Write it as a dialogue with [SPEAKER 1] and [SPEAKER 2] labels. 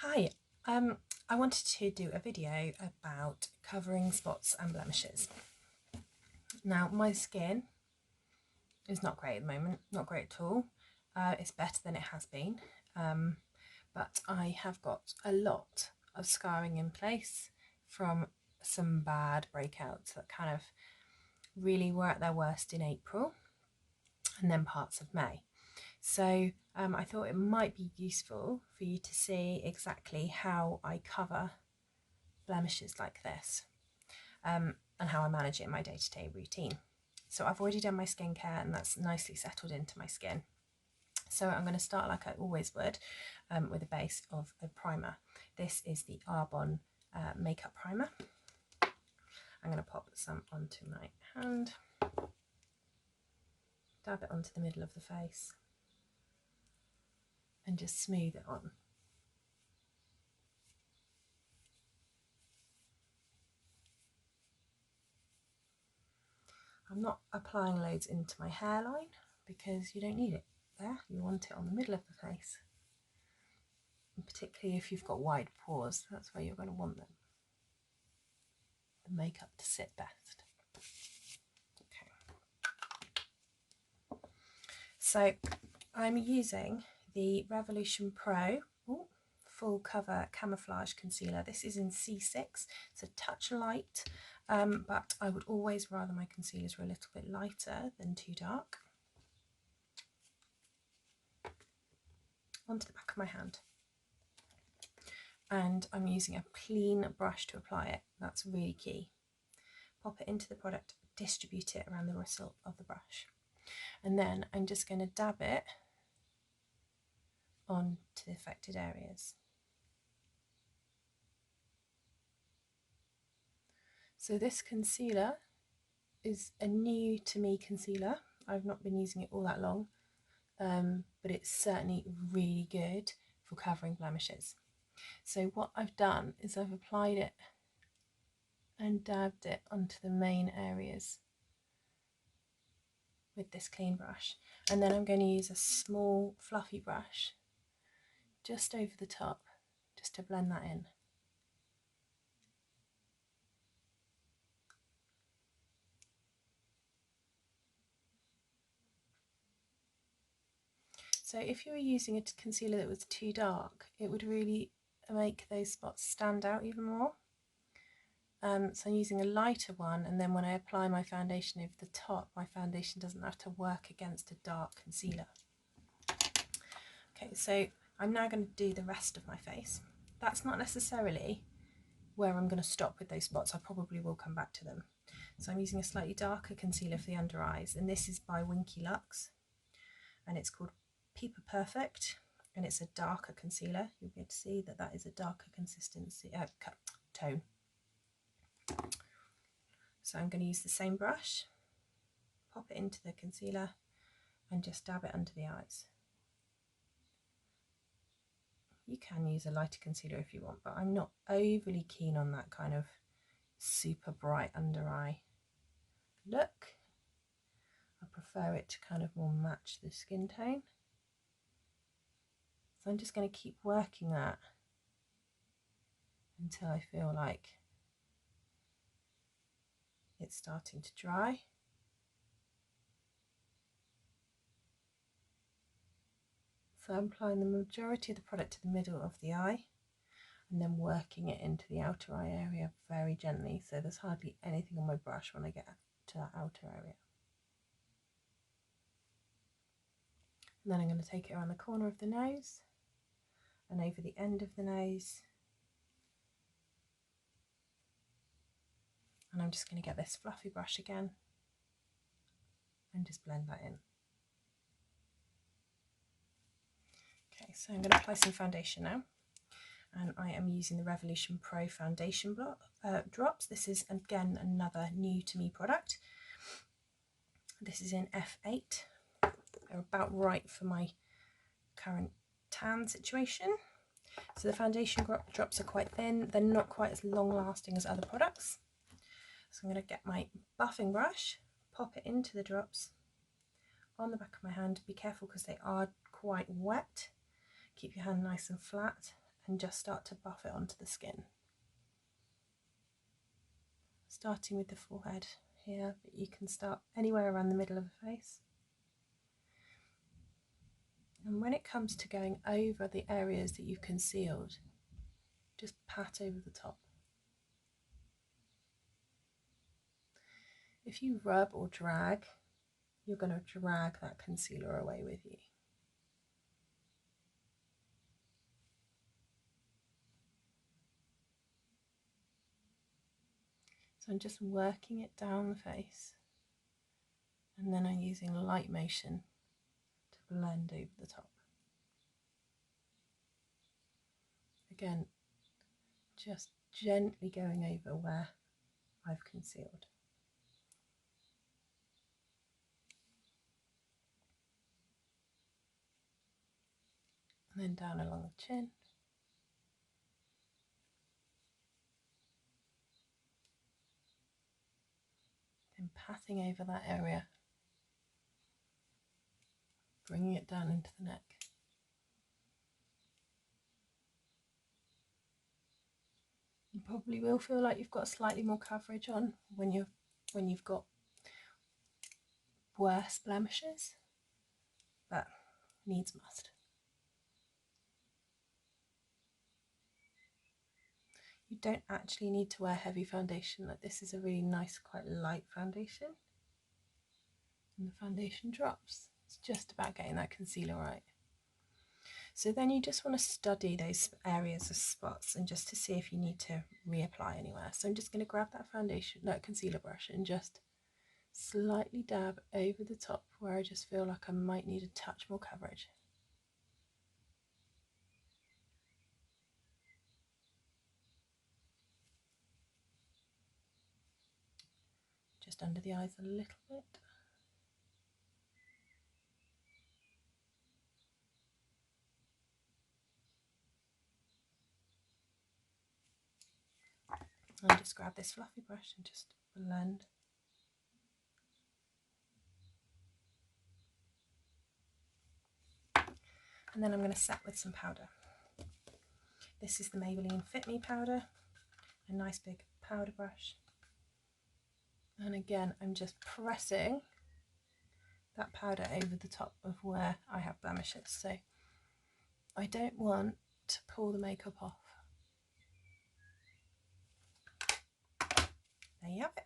[SPEAKER 1] Hi, I wanted to do a video about covering spots and blemishes. Now, my skin is not great at the moment, not great at all. It's better than it has been, but I have got a lot of scarring in place from some bad breakouts that kind of really were at their worst in April and then parts of May. So I thought it might be useful for you to see exactly how I cover blemishes like this and how I manage it in my day-to-day routine. So I've already done my skincare and that's nicely settled into my skin. So I'm going to start like I always would with a base of a primer. This is the Arbonne makeup primer. I'm going to pop some onto my hand, dab it onto the middle of the face and just smooth it on. I'm not applying loads into my hairline because you don't need it there, you want it on the middle of the face. And particularly if you've got wide pores, that's where you're going to want them. The makeup to sit best. Okay. So I'm using the Revolution Pro Full Cover Camouflage Concealer. This is in C6. It's a touch light, but I would always rather my concealers were a little bit lighter than too dark. Onto the back of my hand. And I'm using a clean brush to apply it. That's really key. Pop it into the product, distribute it around the bristle of the brush. And then I'm just going to dab it onto the affected areas. So this concealer is a new to me concealer. I've not been using it all that long, but it's certainly really good for covering blemishes. So what I've done is I've applied it and dabbed it onto the main areas with this clean brush, and then I'm going to use a small fluffy brush just over the top just to blend that in. So if you were using a concealer that was too dark, it would really make those spots stand out even more. So I'm using a lighter one, and then when I apply my foundation over the top, my foundation doesn't have to work against a dark concealer. Okay, so I'm now going to do the rest of my face. That's not necessarily where I'm going to stop with those spots. I probably will come back to them. So I'm using a slightly darker concealer for the under eyes, and this is by Winky Lux, and it's called People Perfect, and it's a darker concealer. You'll be able to see that that is a darker consistency tone. So I'm going to use the same brush, pop it into the concealer and just dab it under the eyes. You can use a lighter concealer if you want, but I'm not overly keen on that kind of super bright under eye look. I prefer it to kind of more match the skin tone. So I'm just going to keep working that until I feel like it's starting to dry. So I'm applying the majority of the product to the middle of the eye and then working it into the outer eye area very gently, so there's hardly anything on my brush when I get to that outer area. And then I'm going to take it around the corner of the nose and over the end of the nose. And I'm just going to get this fluffy brush again and just blend that in. Okay, so I'm going to apply some foundation now. And I am using the Revolution Pro foundation drops. This is again another new to me product. This is in F8. They're about right for my current tan situation. So the foundation drops are quite thin. They're not quite as long lasting as other products. So I'm going to get my buffing brush, pop it into the drops on the back of my hand. Be careful because they are quite wet. Keep your hand nice and flat and just start to buff it onto the skin. Starting with the forehead here, but you can start anywhere around the middle of the face. And when it comes to going over the areas that you've concealed, just pat over the top. If you rub or drag, you're going to drag that concealer away with you. So I'm just working it down the face, and then I'm using light motion to blend over the top. Again, just gently going over where I've concealed. And then down along the chin. Then patting over that area, bringing it down into the neck. You probably will feel like you've got slightly more coverage on when you've got worse blemishes, but needs must. You don't actually need to wear heavy foundation. Like, this is a really nice, quite light foundation, and the foundation drops. It's just about getting that concealer right. So then you just want to study those areas of spots and just to see if you need to reapply anywhere. So I'm just going to grab that concealer brush and just slightly dab over the top where I just feel like I might need a touch more coverage. Just under the eyes a little bit. And just grab this fluffy brush and just blend. And then I'm going to set with some powder. This is the Maybelline Fit Me powder, a nice big powder brush. And again, I'm just pressing that powder over the top of where I have blemishes. So I don't want to pull the makeup off. There you have it.